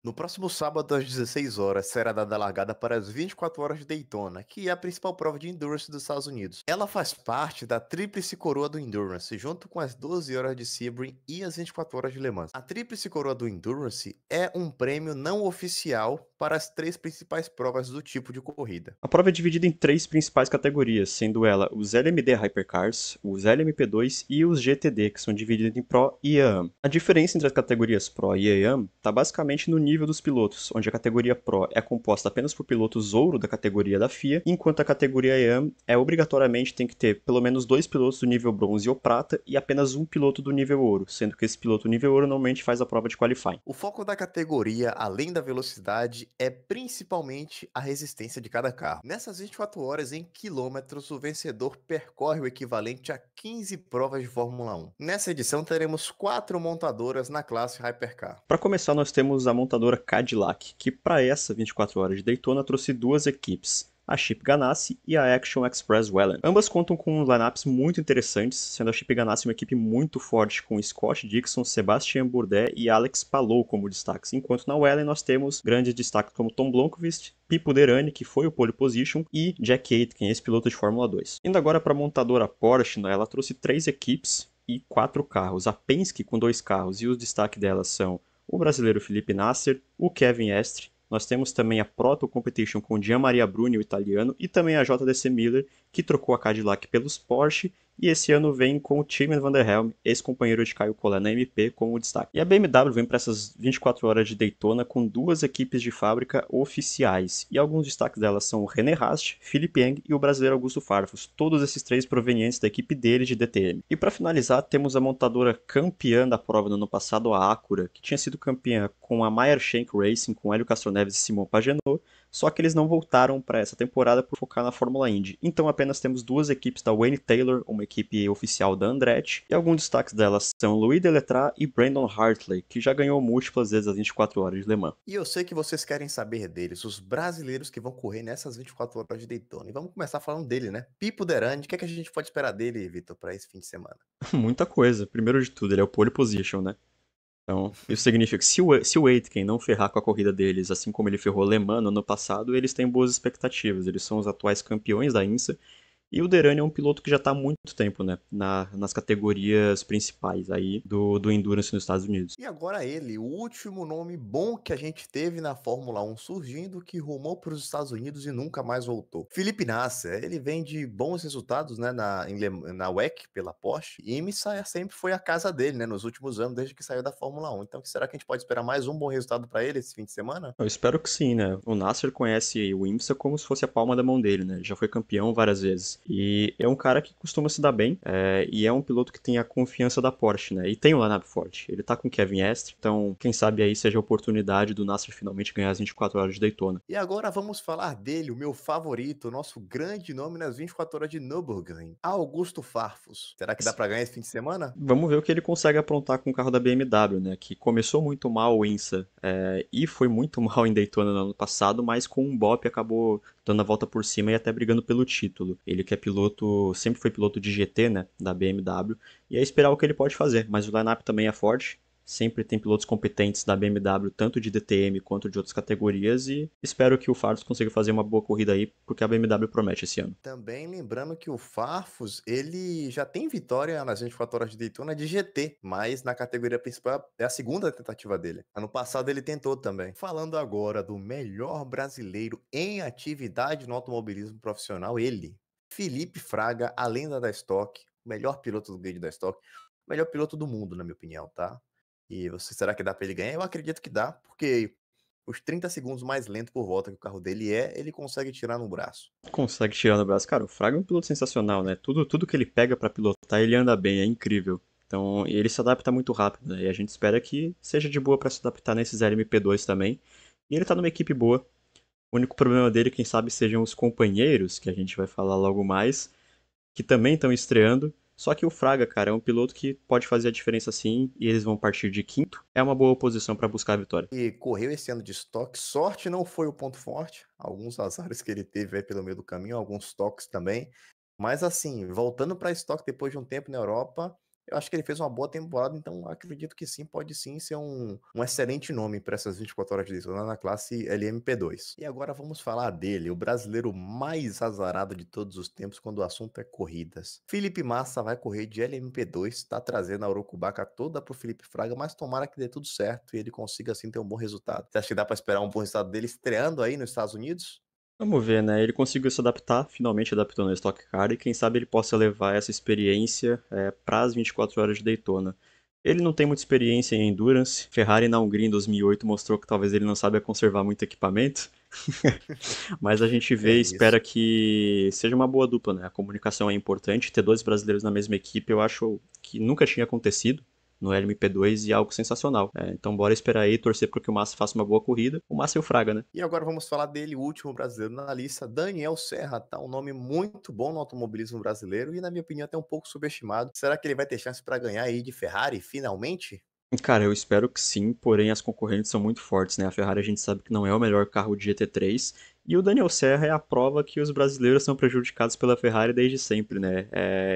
No próximo sábado, às 16 horas, será dada a largada para as 24 horas de Daytona, que é a principal prova de endurance dos Estados Unidos. Ela faz parte da Tríplice Coroa do Endurance, junto com as 12 horas de Sebring e as 24 horas de Le Mans. A Tríplice Coroa do Endurance é um prêmio não oficial para as três principais provas do tipo de corrida. A prova é dividida em três principais categorias, sendo ela os LMD Hypercars, os LMP2 e os GTD, que são divididos em Pro e AM. A diferença entre as categorias Pro e AM está basicamente no nível dos pilotos, onde a categoria Pro é composta apenas por pilotos ouro da categoria da FIA, enquanto a categoria AM obrigatoriamente tem que ter pelo menos dois pilotos do nível bronze ou prata e apenas um piloto do nível ouro, sendo que esse piloto nível ouro normalmente faz a prova de qualifying. O foco da categoria, além da velocidade, é principalmente a resistência de cada carro. Nessas 24 horas em quilômetros, o vencedor percorre o equivalente a 15 provas de Fórmula 1. Nessa edição, teremos 4 montadoras na classe Hypercar. Para começar, nós temos a montadora Cadillac, que para essa 24 horas de Daytona trouxe duas equipes, a Chip Ganassi e a Action Express Wellen. Ambas contam com lineups muito interessantes, sendo a Chip Ganassi uma equipe muito forte com Scott Dixon, Sebastian Bourdais e Alex Palou como destaques, enquanto na Wellen nós temos grandes destaques como Tom Blomqvist, Pipo Derani, que foi o pole position, e Jack Aitken, ex-piloto de Fórmula 2. Indo agora para a montadora Porsche, ela trouxe três equipes e quatro carros. A Penske com dois carros, e os destaques delas são o brasileiro Felipe Nasser, o Kevin Estre. Nós temos também a Proto Competition com Gian Maria Bruni, o italiano, e também a JDC Miller, que trocou a Cadillac pelos Porsche, e esse ano vem com o Thymen van der Helm, ex-companheiro de Caio Collet na MP, como destaque. E a BMW vem para essas 24 horas de Daytona com duas equipes de fábrica oficiais, e alguns destaques delas são o René Rast, Philippe Eng e o brasileiro Augusto Farfus, todos esses três provenientes da equipe dele de DTM. E para finalizar, temos a montadora campeã da prova no ano passado, a Acura, que tinha sido campeã com a Meyer Shank Racing, com Hélio Castroneves e Simon Pagenaud, só que eles não voltaram para essa temporada por focar na Fórmula Indy. Então apenas temos duas equipes da Wayne Taylor, uma equipe oficial da Andretti, e alguns destaques delas são Louis Deletraz e Brandon Hartley, que já ganhou múltiplas vezes as 24 horas de Le Mans. E eu sei que vocês querem saber deles, os brasileiros que vão correr nessas 24 horas de Daytona. E vamos começar falando dele, né? Pipo Derani, o que é que a gente pode esperar dele, Vitor, para esse fim de semana? Muita coisa. Primeiro de tudo, ele é o pole position, né? Então, isso significa que se o Aitken não ferrar com a corrida deles, assim como ele ferrou Le Mans no ano passado, eles têm boas expectativas. Eles são os atuais campeões da INSA. E o Derani é um piloto que já está há muito tempo, né, nas categorias principais aí do Endurance nos Estados Unidos. E agora ele, o último nome bom que a gente teve na Fórmula 1 surgindo, que rumou para os Estados Unidos e nunca mais voltou. Felipe Nasser, ele vem de bons resultados, né, na WEC pela Porsche, e IMSA sempre foi a casa dele, né, nos últimos anos, desde que saiu da Fórmula 1. Então, será que a gente pode esperar mais um bom resultado para ele esse fim de semana? Eu espero que sim, né? O Nasser conhece o IMSA como se fosse a palma da mão dele, né? Ele já foi campeão várias vezes. E é um cara que costuma se dar bem, e é um piloto que tem a confiança da Porsche, né? E tem o lineup forte. Ele tá com o Kevin Estre, então quem sabe aí seja a oportunidade do Nasser finalmente ganhar as 24 horas de Daytona. E agora vamos falar dele, o meu favorito, o nosso grande nome nas 24 horas de Nürburgring, Augusto Farfus. Será que dá para ganhar esse fim de semana? Vamos ver o que ele consegue aprontar com o carro da BMW, né? Que começou muito mal o INSA e foi muito mal em Daytona no ano passado, mas com um bop acabou dando a volta por cima e até brigando pelo título. Ele que é piloto, sempre foi piloto de GT, né? Da BMW, e é esperar o que ele pode fazer. Mas o lineup também é forte. Sempre tem pilotos competentes da BMW, tanto de DTM quanto de outras categorias, e espero que o Fardos consiga fazer uma boa corrida aí, porque a BMW promete esse ano. Também lembrando que o Farfus, ele já tem vitória nas 24 horas de Daytona de GT, mas na categoria principal é a segunda tentativa dele. Ano passado ele tentou também. Falando agora do melhor brasileiro em atividade no automobilismo profissional, ele, Felipe Fraga, a lenda da Stock, o melhor piloto do grid da Stock, o melhor piloto do mundo, na minha opinião, tá? E você, será que dá pra ele ganhar? Eu acredito que dá, porque os 30 segundos mais lento por volta que o carro dele ele consegue tirar no braço. Consegue tirar no braço. Cara, o Fraga é um piloto sensacional, né? Tudo que ele pega pra pilotar, ele anda bem, é incrível. Então, e ele se adapta muito rápido, né? E a gente espera que seja de boa pra se adaptar nesses LMP2 também. E ele tá numa equipe boa. O único problema dele, quem sabe, sejam os companheiros, que a gente vai falar logo mais, que também estão estreando. Só que o Fraga, cara, é um piloto que pode fazer a diferença sim, e eles vão partir de quinto. É uma boa posição pra buscar a vitória. E correu esse ano de estoque. Sorte não foi o ponto forte. Alguns azares que ele teve aí pelo meio do caminho, alguns toques também. Mas assim, voltando para estoque depois de um tempo na Europa, Eu acho que ele fez uma boa temporada, então acredito que sim, pode sim ser um excelente nome para essas 24 horas de Daytona na classe LMP2. E agora vamos falar dele, o brasileiro mais azarado de todos os tempos quando o assunto é corridas. Felipe Massa vai correr de LMP2, tá trazendo a Urucubaca toda pro Felipe Fraga, mas tomara que dê tudo certo e ele consiga assim ter um bom resultado. Você acha que dá para esperar um bom resultado dele estreando aí nos Estados Unidos? Vamos ver, né? Ele conseguiu se adaptar, finalmente adaptou no Stock Car, e quem sabe ele possa levar essa experiência para as 24 horas de Daytona. Ele não tem muita experiência em Endurance. Ferrari na Hungria em 2008 mostrou que talvez ele não saiba conservar muito equipamento. Mas a gente vê É e isso. espera que seja uma boa dupla, né? A comunicação é importante. Ter dois brasileiros na mesma equipe eu acho que nunca tinha acontecido no LMP2 e é algo sensacional. Então bora esperar aí, torcer para que o Massa faça uma boa corrida. O Massa e o Fraga, né? E agora vamos falar dele, o último brasileiro na lista, Daniel Serra, tá um nome muito bom no automobilismo brasileiro e na minha opinião até um pouco subestimado. Será que ele vai ter chance para ganhar aí de Ferrari finalmente? Cara, eu espero que sim, porém as concorrentes são muito fortes, né? A Ferrari a gente sabe que não é o melhor carro de GT3 e o Daniel Serra é a prova que os brasileiros são prejudicados pela Ferrari desde sempre, né?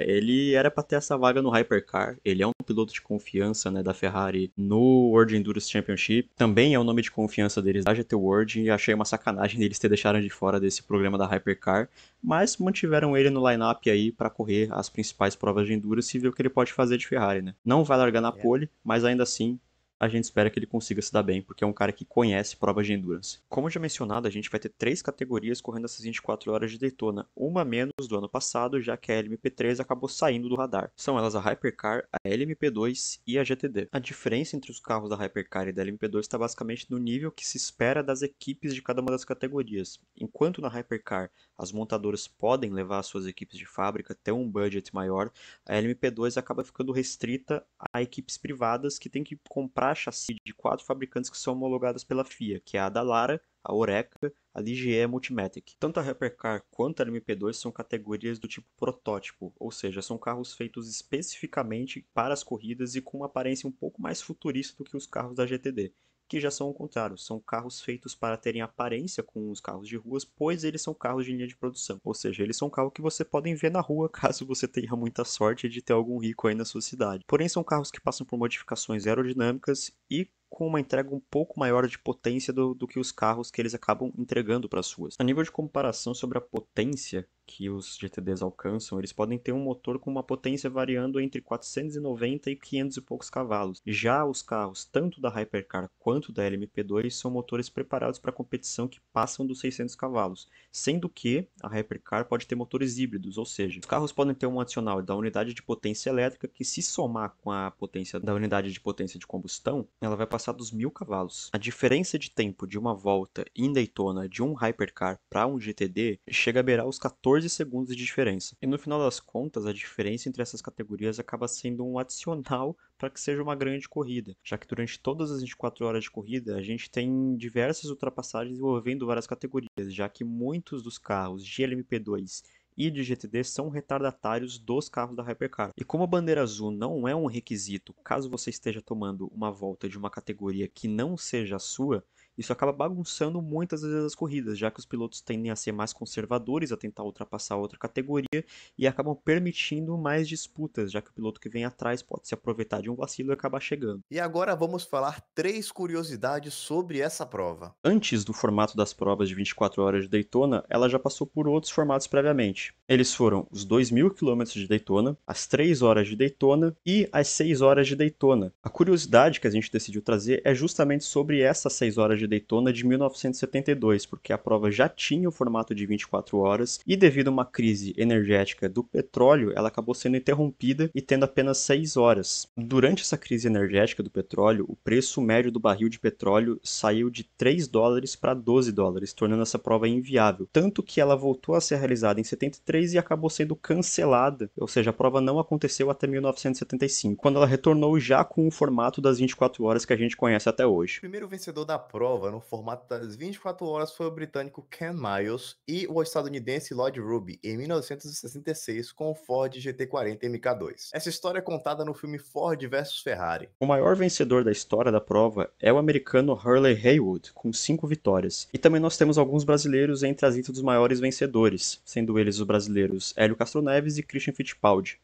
Ele era para ter essa vaga no Hypercar, ele é um piloto de confiança, né, da Ferrari no World Endurance Championship, também é o nome de confiança deles da GT World e achei uma sacanagem deles ter deixado de fora desse programa da Hypercar, mas mantiveram ele no line-up aí para correr as principais provas de Endurance e ver o que ele pode fazer de Ferrari, né? Não vai largar na É. pole, mas ainda assim a gente espera que ele consiga se dar bem, porque é um cara que conhece provas de endurance. Como já mencionado, a gente vai ter 3 categorias correndo essas 24 horas de Daytona, uma menos do ano passado, já que a LMP3 acabou saindo do radar. São elas a Hypercar, a LMP2 e a GTD. A diferença entre os carros da Hypercar e da LMP2 está basicamente no nível que se espera das equipes de cada uma das categorias. Enquanto na Hypercar as montadoras podem levar suas equipes de fábrica, ter um budget maior, a LMP2 acaba ficando restrita a equipes privadas que têm que comprar chassi de 4 fabricantes que são homologadas pela FIA, que é a Dallara, a Oreca, a Ligier e a Multimatic. Tanto a Hypercar quanto a LMP2 são categorias do tipo protótipo, ou seja, são carros feitos especificamente para as corridas e com uma aparência um pouco mais futurista do que os carros da GTD, que já são o contrário, são carros feitos para terem aparência com os carros de ruas, pois eles são carros de linha de produção. Ou seja, eles são carros que você podem ver na rua caso você tenha muita sorte de ter algum rico aí na sua cidade. Porém, são carros que passam por modificações aerodinâmicas e com uma entrega um pouco maior de potência do que os carros que eles acabam entregando para as ruas. A nível de comparação sobre a potência que os GTDs alcançam, eles podem ter um motor com uma potência variando entre 490 e 500 e poucos cavalos. Já os carros, tanto da Hypercar quanto da LMP2, são motores preparados para competição que passam dos 600 cavalos, sendo que a Hypercar pode ter motores híbridos, ou seja, os carros podem ter um adicional da unidade de potência elétrica que, se somar com a potência da unidade de potência de combustão, ela vai passar dos 1000 cavalos. A diferença de tempo de uma volta em Daytona de um Hypercar para um GTD chega a beirar os 14 segundos de diferença. E no final das contas, a diferença entre essas categorias acaba sendo um adicional para que seja uma grande corrida, já que durante todas as 24 horas de corrida a gente tem diversas ultrapassagens envolvendo várias categorias, já que muitos dos carros de LMP2 e de GTD são retardatários dos carros da Hypercar. E como a bandeira azul não é um requisito caso você esteja tomando uma volta de uma categoria que não seja a sua, isso acaba bagunçando muitas vezes as corridas, já que os pilotos tendem a ser mais conservadores, a tentar ultrapassar outra categoria e acabam permitindo mais disputas, já que o piloto que vem atrás pode se aproveitar de um vacilo e acabar chegando. E agora vamos falar 3 curiosidades sobre essa prova. Antes do formato das provas de 24 horas de Daytona, ela já passou por outros formatos previamente. Eles foram os 2.000 km de Daytona, as 3 horas de Daytona e as 6 horas de Daytona. A curiosidade que a gente decidiu trazer é justamente sobre essas 6 horas de Daytona de 1972, porque a prova já tinha o formato de 24 horas e, devido a uma crise energética do petróleo, ela acabou sendo interrompida e tendo apenas 6 horas. Durante essa crise energética do petróleo, o preço médio do barril de petróleo saiu de 3 dólares para 12 dólares, tornando essa prova inviável. Tanto que ela voltou a ser realizada em 73 e acabou sendo cancelada, ou seja, a prova não aconteceu até 1975, quando ela retornou já com o formato das 24 horas que a gente conhece até hoje. O primeiro vencedor da prova no formato das 24 horas foi o britânico Ken Miles e o estadunidense Lloyd Ruby em 1966 com o Ford GT40 MK2. Essa história é contada no filme Ford vs Ferrari. O maior vencedor da história da prova é o americano Hurley Haywood, com 5 vitórias. E também nós temos alguns brasileiros entre as listas dos maiores vencedores, sendo eles os brasileiros Hélio Castro Neves e Christian Fittipaldi.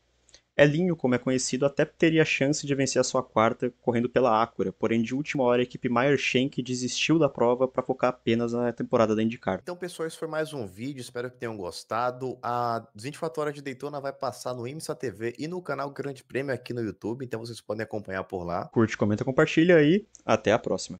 Elinho, como é conhecido, até teria chance de vencer a sua quarta correndo pela Acura, porém de última hora a equipe Meyer Shank desistiu da prova para focar apenas na temporada da IndyCar. Então, pessoal, esse foi mais um vídeo, espero que tenham gostado. A 24 Horas de Daytona vai passar no IMSA TV e no canal Grande Prêmio aqui no YouTube, então vocês podem acompanhar por lá. Curte, comenta, compartilha e até a próxima.